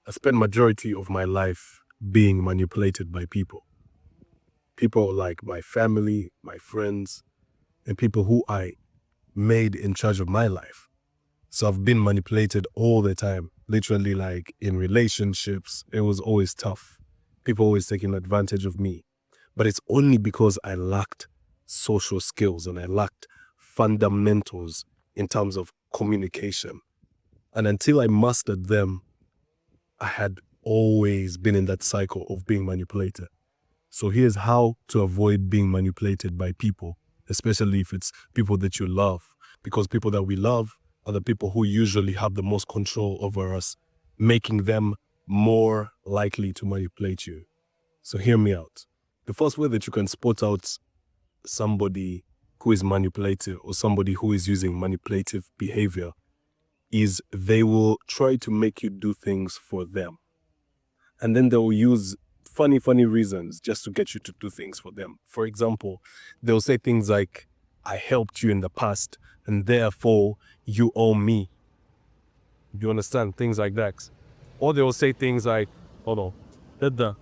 I spent majority of my life being manipulated by people. People like my family, my friends, and people who I made in charge of my life. So I've been manipulated all the time. Literally, like in relationships, it was always tough. People always taking advantage of me. But it's only because I lacked social skills and I lacked fundamentals in terms of communication. And until I mastered them, I had always been in that cycle of being manipulated. So here's how to avoid being manipulated by people, especially if it's people that you love. Because people that we love are the people who usually have the most control over us, making them more likely to manipulate you. So hear me out. The first way that you can spot out somebody who is manipulative or somebody who is using manipulative behavior is they will try to make you do things for them. And then they'll use funny reasons just to get you to do things for them. For example, they'll say things like, I helped you in the past and therefore you owe me. Do you understand? Things like that. Or they'll say things like, hold on, let the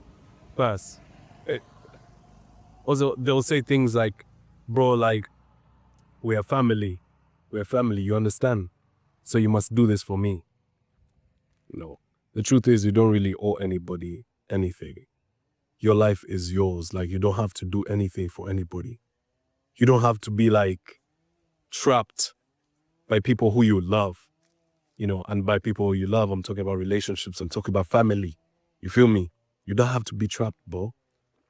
pass. Also, they'll say things like, bro, like, we're family, you understand? So you must do this for me. No. The truth is you don't really owe anybody anything. Your life is yours. Like, you don't have to do anything for anybody. You don't have to be like trapped by people who you love, and by people who you love, I'm talking about relationships, I'm talking about family. You feel me? You don't have to be trapped, bro.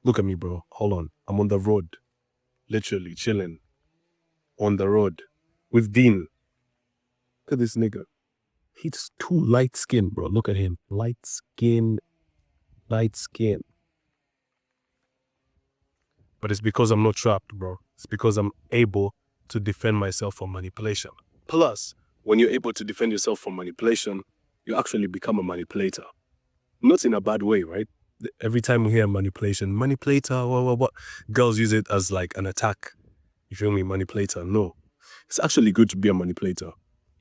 Look at me, bro. Hold on. I'm on the road. Literally chilling. On the road. With Dean. Look at this nigga. He's too light skinned, bro. Look at him. Light skin. But it's because I'm not trapped, bro. It's because I'm able to defend myself from manipulation. Plus, when you're able to defend yourself from manipulation, you actually become a manipulator. Not in a bad way, right? Every time we hear manipulation, manipulator, what? Girls use it as like an attack. You feel me? Manipulator. No. It's actually good to be a manipulator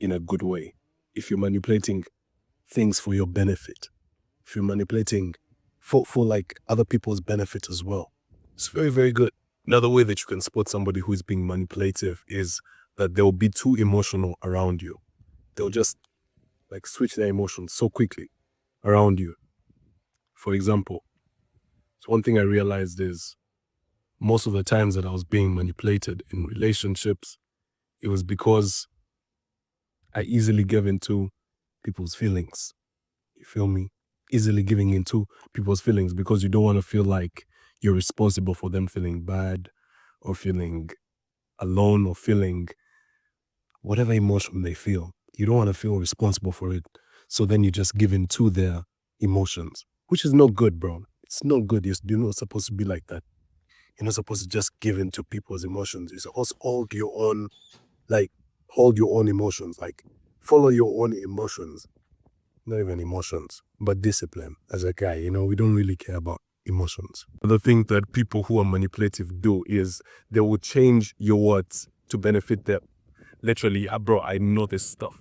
in a good way. If you're manipulating things for your benefit, if you're manipulating for like other people's benefit as well, it's very good. Another way that you can spot somebody who is being manipulative is that they'll be too emotional around you. They'll just like switch their emotions so quickly around you. For example, so one thing I realized is most of the times that I was being manipulated in relationships, it was because I easily gave into people's feelings. You feel me? Easily giving into people's feelings because you don't want to feel like you're responsible for them feeling bad or feeling alone or feeling whatever emotion they feel. You don't want to feel responsible for it. So then you just give in to their emotions, which is not good, bro. It's not good. You're not supposed to be like that. You're not supposed to just give in to people's emotions. You're supposed to hold your own emotions, like follow your own emotions. Not even emotions, but discipline. As a guy, we don't really care about emotions. The thing that people who are manipulative do is they will change your words to benefit them. Literally, bro, I know this stuff.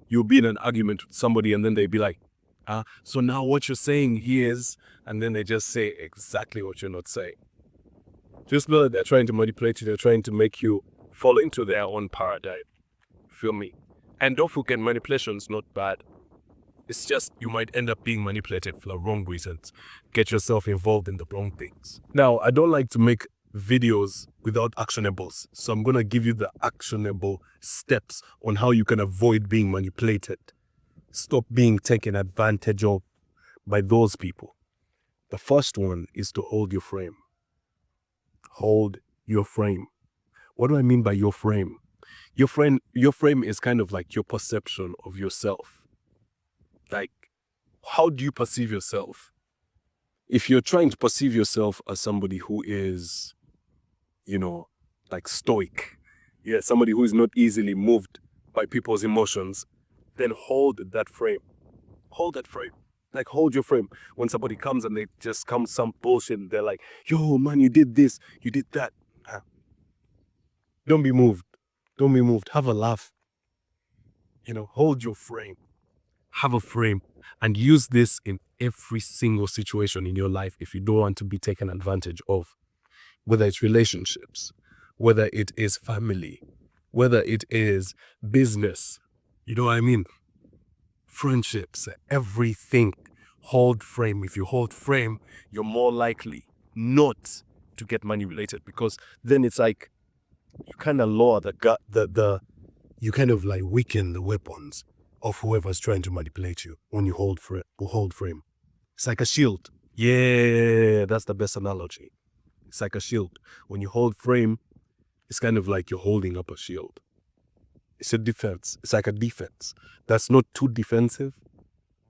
You'll be in an argument with somebody and then they'll be like, so now what you're saying here is, and then they just say exactly what you're not saying. Just know that they're trying to manipulate you. They're trying to make you fall into their own paradigm. Feel me? And don't forget, manipulation's not bad. It's just you might end up being manipulated for the wrong reasons. Get yourself involved in the wrong things. Now, I don't like to make videos without actionables. So I'm going to give you the actionable steps on how you can avoid being manipulated. Stop being taken advantage of by those people. The first one is to hold your frame. Hold your frame. What do I mean by your frame? Your frame is kind of like your perception of yourself. Like, how do you perceive yourself? If you're trying to perceive yourself as somebody who is, like stoic, somebody who is not easily moved by people's emotions, then hold that frame. Hold that frame. Like, hold your frame. When somebody comes and they just come some bullshit and they're like, yo, man, you did this, you did that. Don't be moved. Have a laugh. Hold your frame. have a frame, and use this in every single situation in your life if you don't want to be taken advantage of. Whether it's relationships, whether it is family, whether it is business, you know what I mean? Friendships, everything. Hold frame. If you hold frame, you're more likely not to get manipulated, because then it's like you kind of lower you kind of like weaken the weapons of whoever's trying to manipulate you when you hold frame. It's like a shield. Yeah, that's the best analogy. It's like a shield. When you hold frame, it's kind of like you're holding up a shield. It's a defense. It's like a defense. That's not too defensive,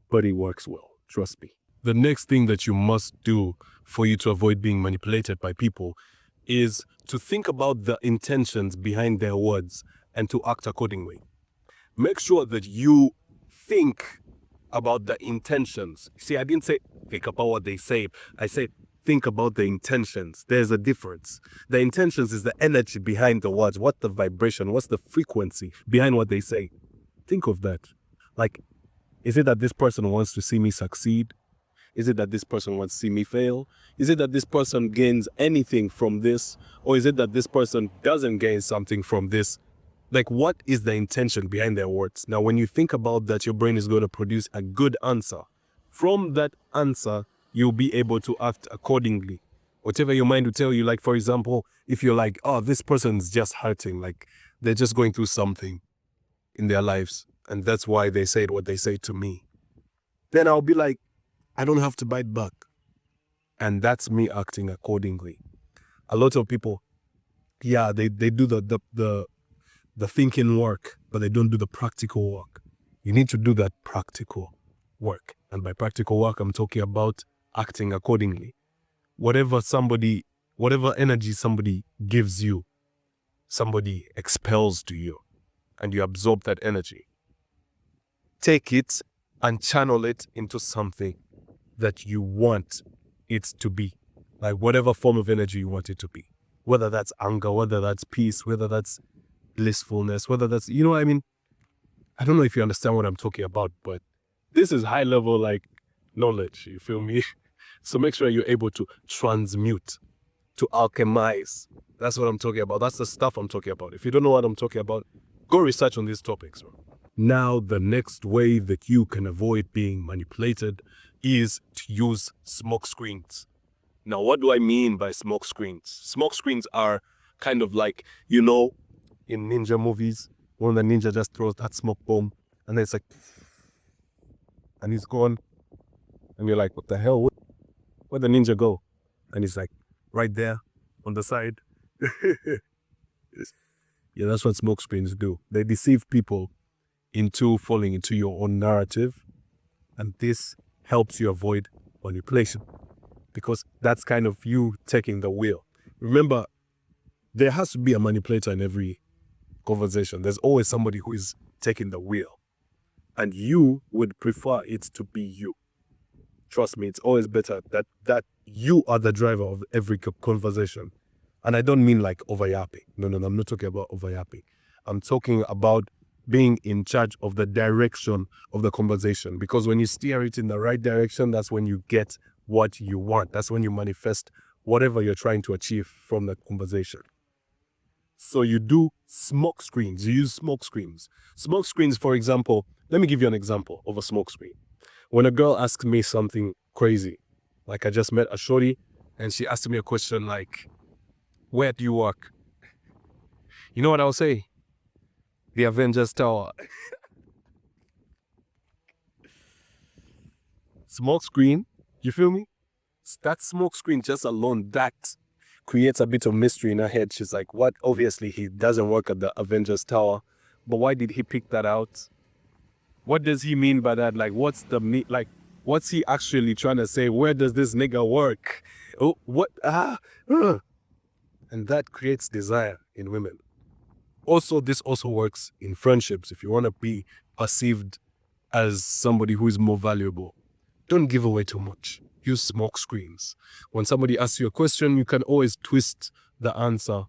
but it works well. Trust me. The next thing that you must do for you to avoid being manipulated by people is to think about the intentions behind their words and to act accordingly. Make sure that you think about the intentions. See, I didn't say think about what they say. I said think about the intentions. There's a difference. The intentions is the energy behind the words. What's the vibration? What's the frequency behind what they say? Think of that. Like, is it that this person wants to see me succeed? Is it that this person wants to see me fail? Is it that this person gains anything from this? Or is it that this person doesn't gain something from this? Like, what is the intention behind their words? Now, when you think about that, your brain is going to produce a good answer. From that answer, you'll be able to act accordingly. Whatever your mind will tell you, like, for example, if you're like, oh, this person's just hurting, like, they're just going through something in their lives, and that's why they said what they say to me, then I'll be like, I don't have to bite back. And that's me acting accordingly. A lot of people, yeah, they do the thinking work, but they don't do the practical work. You need to do that practical work. And by practical work, I'm talking about acting accordingly. Whatever energy somebody gives you, somebody expels to you, and you absorb that energy. Take it and channel it into something that you want it to be. Like whatever form of energy you want it to be. Whether that's anger, whether that's peace, whether that's blissfulness, whether that's, you know what I mean? I don't know if you understand what I'm talking about, but this is high level like knowledge, you feel me? So make sure you're able to transmute, to alchemize. That's what I'm talking about. That's the stuff I'm talking about. If you don't know what I'm talking about, go research on these topics. Now, the next way that you can avoid being manipulated is to use smoke screens. Now, what do I mean by smoke screens? Smoke screens are kind of like, you know, in ninja movies, when the ninja just throws that smoke bomb, and then it's like, and he's gone, and you're like, what the hell? Where'd the ninja go? And he's like, right there, on the side. Yeah, that's what smoke screens do. They deceive people into falling into your own narrative, and this helps you avoid manipulation, because that's kind of you taking the wheel. Remember, there has to be a manipulator in every conversation. There's always somebody who is taking the wheel, and you would prefer it to be you. Trust me, it's always better that you are the driver of every conversation. And I don't mean like over-yapping. No, I'm not talking about over-yapping. I'm talking about being in charge of the direction of the conversation. Because when you steer it in the right direction, that's when you get what you want. That's when you manifest whatever you're trying to achieve from that conversation. So you do smoke screens. You use smoke screens. Smoke screens, for example, let me give you an example of a smoke screen. When a girl asks me something crazy, like I just met a shorty, and she asked me a question like, where do you work? You know what I'll say? The Avengers Tower. Smoke screen, you feel me? That smoke screen just alone, that creates a bit of mystery in her head. She's like, what? Obviously, he doesn't work at the Avengers Tower. But why did he pick that out? What does he mean by that? Like, what's he actually trying to say? Where does this nigga work? Oh, what? And that creates desire in women. Also, this also works in friendships. If you want to be perceived as somebody who is more valuable, don't give away too much. Use smoke screens. When somebody asks you a question, you can always twist the answer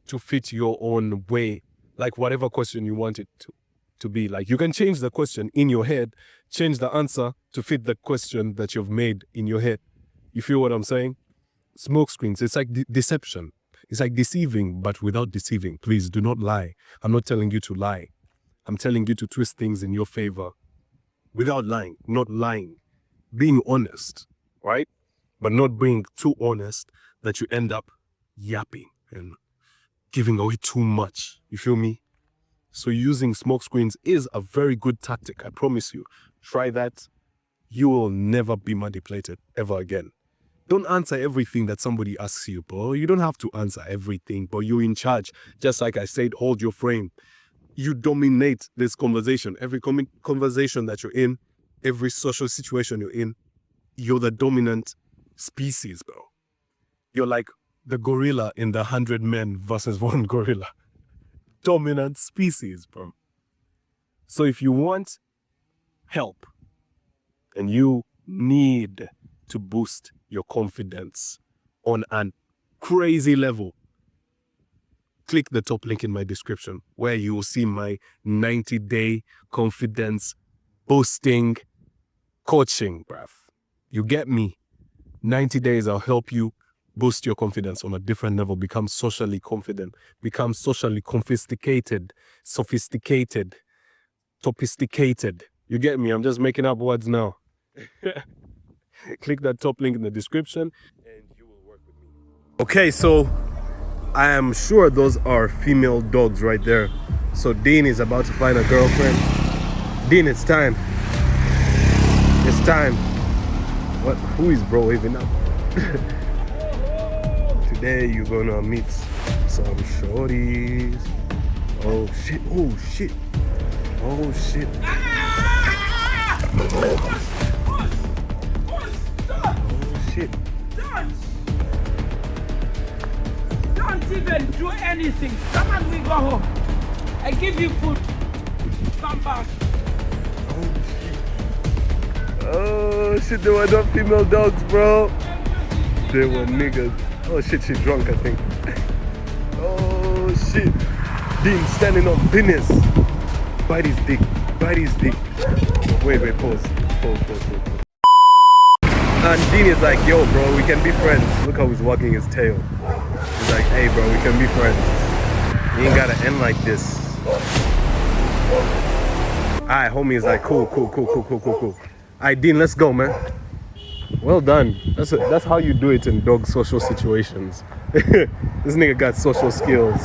to fit your own way, like whatever question you want it to. to be. Like, you can change the question in your head, change the answer to fit the question that you've made in your head. You feel what I'm saying? Smoke screens, it's like deception. It's like deceiving, but without deceiving. Please do not lie. I'm not telling you to lie. I'm telling you to twist things in your favor without lying, not lying. Being honest, right? But not being too honest that you end up yapping and giving away too much. You feel me? So using smoke screens is a very good tactic. I promise you. Try that. You will never be manipulated ever again. Don't answer everything that somebody asks you, bro. You don't have to answer everything, but you're in charge. Just like I said, hold your frame. You dominate this conversation. Every conversation that you're in, every social situation you're in, you're the dominant species, bro. You're like the gorilla in the 100 men versus one gorilla. Dominant species, bro. So if you want help and you need to boost your confidence on a crazy level, click the top link in my description where you will see my 90-day confidence boosting coaching, bruv. You get me? 90 days, I'll help you boost your confidence on a different level, become socially confident, become socially sophisticated. You get me? I'm just making up words now. Click that top link in the description and you will work with me. Okay, so I am sure those are female dogs right there. So Dean is about to find a girlfriend. Dean, it's time. It's time. What? Who is bro waving up? Today you're gonna meet some shorties. Oh shit, oh shit, oh shit. Oh shit. Don't even do anything. Come on, we go home. I give you food. Come back. Oh shit, they were not female dogs, bro. They were niggas. Oh shit, she's drunk, I think. Oh shit. Dean standing on business. Bite his dick. Bite his dick. Wait, pause. Pause. And Dean is like, yo, bro, we can be friends. Look how he's wagging his tail. He's like, hey, bro, we can be friends. You ain't gotta end like this. Alright, homie is like, cool. Alright, Dean, let's go, man. Well done. That's how you do it in dog social situations. This nigga got social skills.